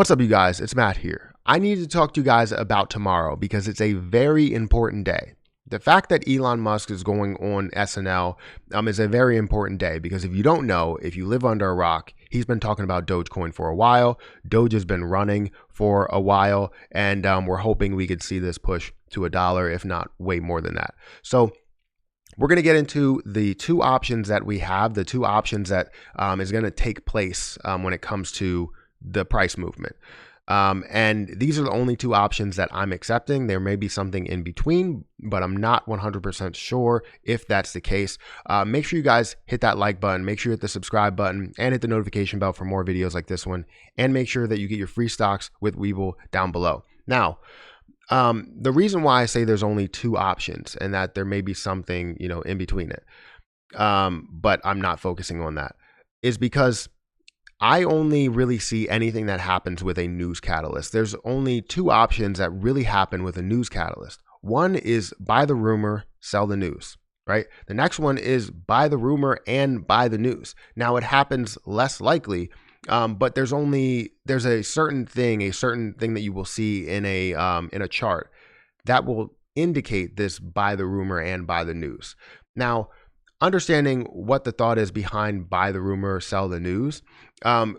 What's up, you guys? It's Matt here. I need to talk to you guys about tomorrow because it's a very important day. The fact that Elon Musk is going on SNL is a very important day because if you don't know, if you live under a rock, he's been talking about Dogecoin for a while. Doge has been running for a while, and we're hoping we could see this push to $1, if not way more than that. So we're going to get into the two options that we have, the two options that is going to take place when it comes to the price movement. And these are the only two options that I'm accepting. There may be something in between, but I'm not 100% sure if that's the case. Make sure you guys hit that like button, make sure you hit the subscribe button and hit the notification bell for more videos like this one. And make sure that you get your free stocks with Webull down below. Now, the reason why I say there's only two options and that there may be something, in between it, but I'm not focusing on that, is because I only really see anything that happens with a news catalyst. There's only two options that really happen with a news catalyst. One is buy the rumor, sell the news, right? The next one is buy the rumor and buy the news. Now it happens less likely, but there's a certain thing that you will see in a chart that will indicate this buy the rumor and buy the news. Now, understanding what the thought is behind buy the rumor, sell the news,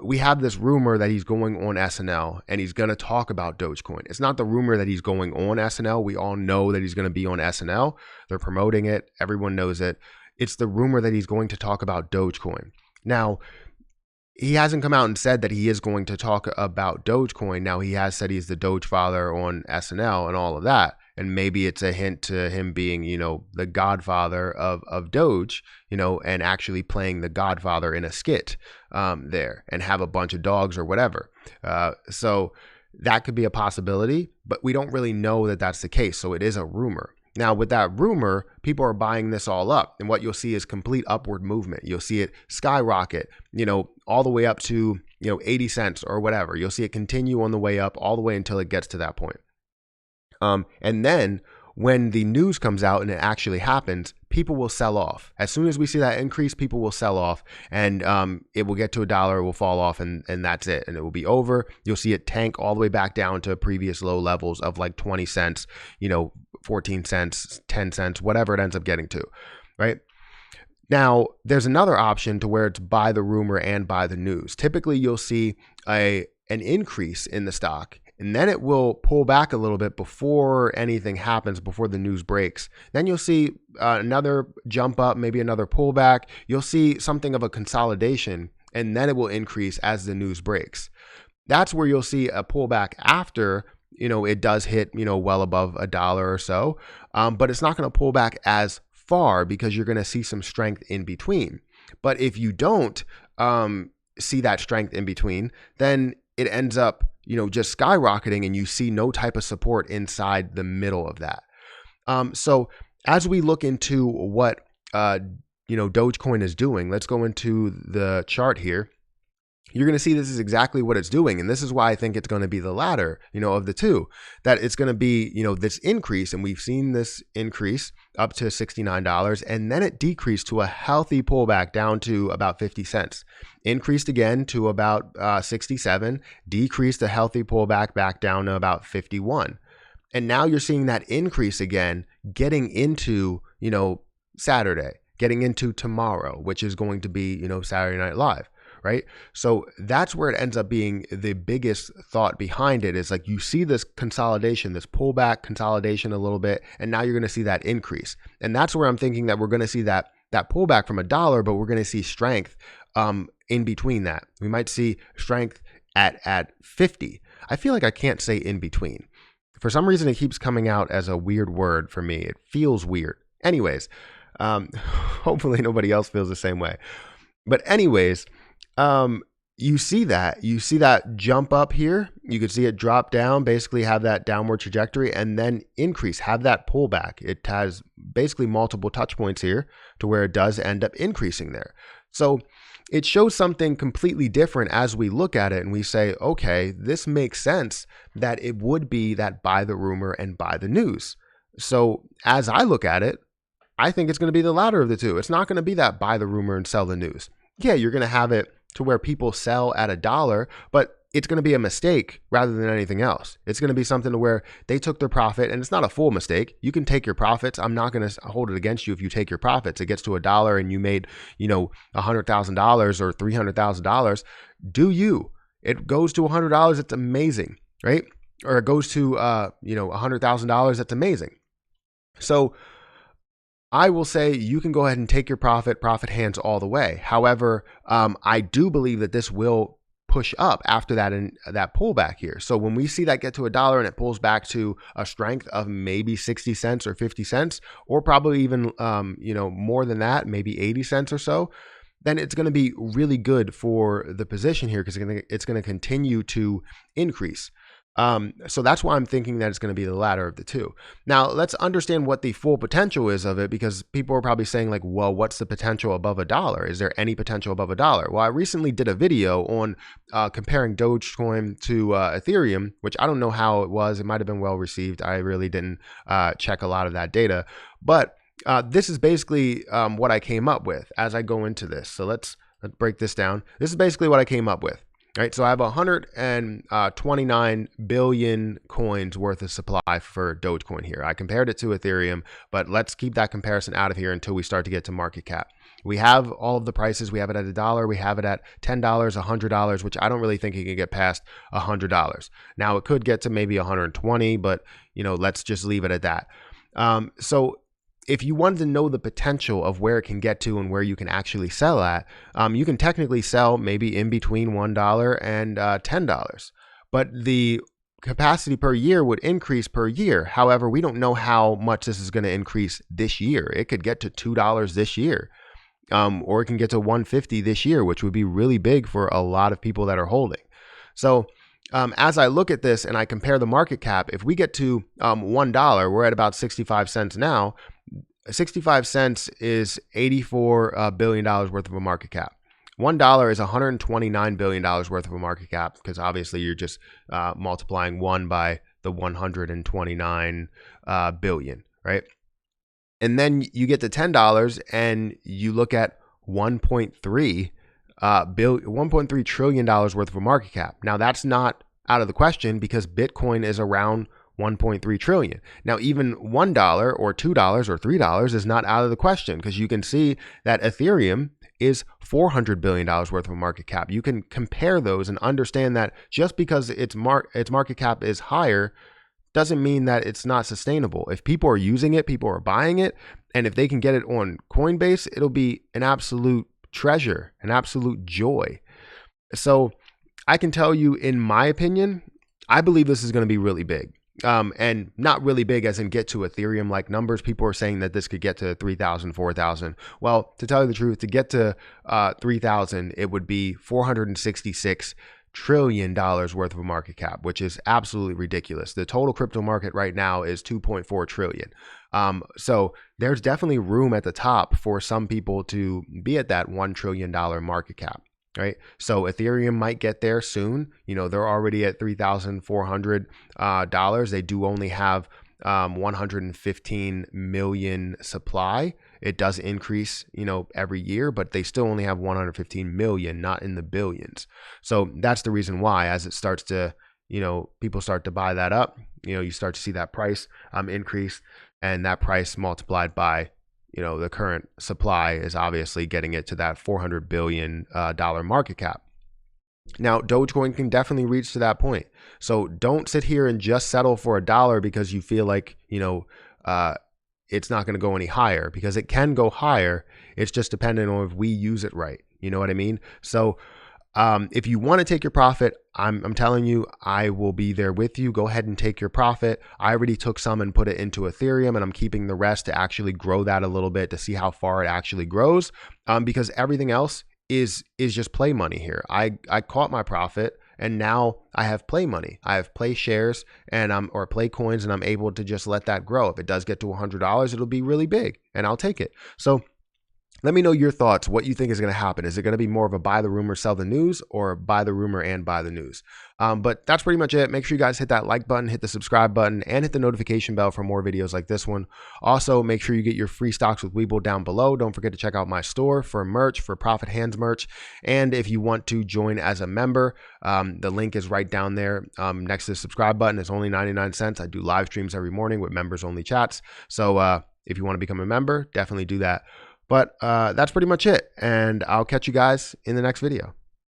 we have this rumor that he's going on SNL and he's going to talk about Dogecoin. It's not the rumor that he's going on SNL. We all know that he's going to be on SNL. They're promoting it. Everyone knows it. It's the rumor that he's going to talk about Dogecoin. Now, he hasn't come out and said that he is going to talk about Dogecoin. Now, he has said he's the Doge father on SNL and all of that. And maybe it's a hint to him being, the godfather of Doge, and actually playing the godfather in a skit there and have a bunch of dogs or whatever. So that could be a possibility, but we don't really know that that's the case. So it is a rumor. Now, with that rumor, people are buying this all up. And what you'll see is complete upward movement. You'll see it skyrocket, all the way up to, 80 cents or whatever. You'll see it continue on the way up all the way until it gets to that point. And then when the news comes out and it actually happens, people will sell off. As soon as we see that increase, people will sell off, and it will get to $1, it will fall off, and that's it. And it will be over. You'll see it tank all the way back down to previous low levels of like 20 cents, 14 cents, 10 cents, whatever it ends up getting to, right? Now, there's another option to where it's buy the rumor and buy the news. Typically, you'll see an increase in the stock, and then it will pull back a little bit before anything happens, before the news breaks. Then you'll see another jump up, maybe another pullback. You'll see something of a consolidation, and then it will increase as the news breaks. That's where you'll see a pullback after, it does hit, well above $1 or so. But it's not going to pull back as far because you're going to see some strength in between. But if you don't see that strength in between, then it ends up just skyrocketing and you see no type of support inside the middle of that. So as we look into what, Dogecoin is doing, let's go into the chart here. You're going to see this is exactly what it's doing. And this is why I think it's going to be the latter, of the two, that it's going to be, this increase. And we've seen this increase up to $69. And then it decreased to a healthy pullback down to about 50 cents, increased again to about 67, decreased a healthy pullback back down to about 51. And now you're seeing that increase again, getting into, Saturday, getting into tomorrow, which is going to be, Saturday Night Live. Right. So that's where it ends up being the biggest thought behind it is like you see this consolidation, this pullback consolidation a little bit, and now you're going to see that increase. And that's where I'm thinking that we're going to see that pullback from $1, but we're going to see strength in between that. We might see strength at 50. I feel like I can't say in between. For some reason, it keeps coming out as a weird word for me. It feels weird. Anyways, hopefully nobody else feels the same way. But anyways, you see that jump up here. You could see it drop down, basically have that downward trajectory and then increase, have that pullback. It has basically multiple touch points here to where it does end up increasing there. So it shows something completely different as we look at it and we say, okay, this makes sense that it would be that buy the rumor and buy the news. So as I look at it, I think it's going to be the latter of the two. It's not going to be that buy the rumor and sell the news. Yeah, you're going to have it to where people sell at $1, but it's going to be a mistake rather than anything else. It's going to be something to where they took their profit, and it's not a full mistake. You can take your profits. I'm not going to hold it against you if you take your profits. It gets to $1 and you made, $100,000 or $300,000. Do you? It goes to $100. It's amazing, right? Or it goes to, $100,000. That's amazing. So I will say you can go ahead and take your profit hands all the way. However, I do believe that this will push up after that and that pullback here. So when we see that get to $1 and it pulls back to a strength of maybe 60 cents or 50 cents, or probably even, more than that, maybe 80 cents or so, then it's going to be really good for the position here because it's going to continue to increase. So that's why I'm thinking that it's going to be the latter of the two. Now, let's understand what the full potential is of it, because people are probably saying like, well, what's the potential above $1? Is there any potential above $1? Well, I recently did a video on comparing Dogecoin to Ethereum, which I don't know how it was. It might have been well received. I really didn't check a lot of that data, but this is basically what I came up with as I go into this. So let's break this down. This is basically what I came up with. Right, so I have 129 billion coins worth of supply for Dogecoin here. I compared it to Ethereum, but let's keep that comparison out of here until we start to get to market cap. We have all of the prices. We have it at $1. We have it at $10, $100, which I don't really think it can get past $100. Now it could get to maybe 120, but let's just leave it at that. So if you wanted to know the potential of where it can get to and where you can actually sell at, you can technically sell maybe in between $1 and $10. But the capacity per year would increase per year. However, we don't know how much this is going to increase this year. It could get to $2 this year, or it can get to $1.50 this year, which would be really big for a lot of people that are holding. So as I look at this and I compare the market cap, if we get to $1, we're at about 65 cents now. 65 cents is $84 billion worth of a market cap. $1 is $129 billion worth of a market cap, because obviously you're just multiplying 1 by the 129 billion, right? And then you get to $10 and you look at $1.3 trillion worth of a market cap. Now that's not out of the question because Bitcoin is around 1.3 trillion. Now, even $1 or $2 or $3 is not out of the question, because you can see that Ethereum is $400 billion worth of a market cap. You can compare those and understand that just because its market cap is higher doesn't mean that it's not sustainable. If people are using it, people are buying it, and if they can get it on Coinbase, it'll be an absolute treasure, an absolute joy. So I can tell you, in my opinion, I believe this is going to be really big. And not really big as in get to Ethereum like numbers. People are saying that this could get to 3,000, 4,000. Well, to tell you the truth, to get to 3,000, it would be $466 trillion worth of a market cap, which is absolutely ridiculous. The total crypto market right now is 2.4 trillion. So there's definitely room at the top for some people to be at that $1 trillion market cap. Right. So Ethereum might get there soon. They're already at $3,400. They do only have 115 million supply. It does increase, every year, but they still only have 115 million, not in the billions. So that's the reason why, as it starts to, people start to buy that up, you start to see that price increase, and that price multiplied by the current supply is obviously getting it to that $400 billion market cap. Now, Dogecoin can definitely reach to that point. So don't sit here and just settle for $1 because you feel like, it's not going to go any higher, because it can go higher. It's just dependent on if we use it right. You know what I mean? So if you want to take your profit, I'm telling you, I will be there with you. Go ahead and take your profit. I already took some and put it into Ethereum, and I'm keeping the rest to actually grow that a little bit to see how far it actually grows. Because everything else is just play money here. I caught my profit, and now I have play money. I have play shares or play coins, and I'm able to just let that grow. If it does get to $100, it'll be really big, and I'll take it. So Let me know your thoughts, what you think is going to happen. Is it going to be more of a buy the rumor, sell the news, or buy the rumor and buy the news? But that's pretty much it. Make sure you guys hit that like button, hit the subscribe button, and hit the notification bell for more videos like this one. Also, make sure you get your free stocks with Webull down below. Don't forget to check out my store for merch, for Profit Hands merch. And if you want to join as a member, the link is right down there next to the subscribe button. It's only 99 cents. I do live streams every morning with members only chats. So if you want to become a member, definitely do that. But that's pretty much it. And I'll catch you guys in the next video.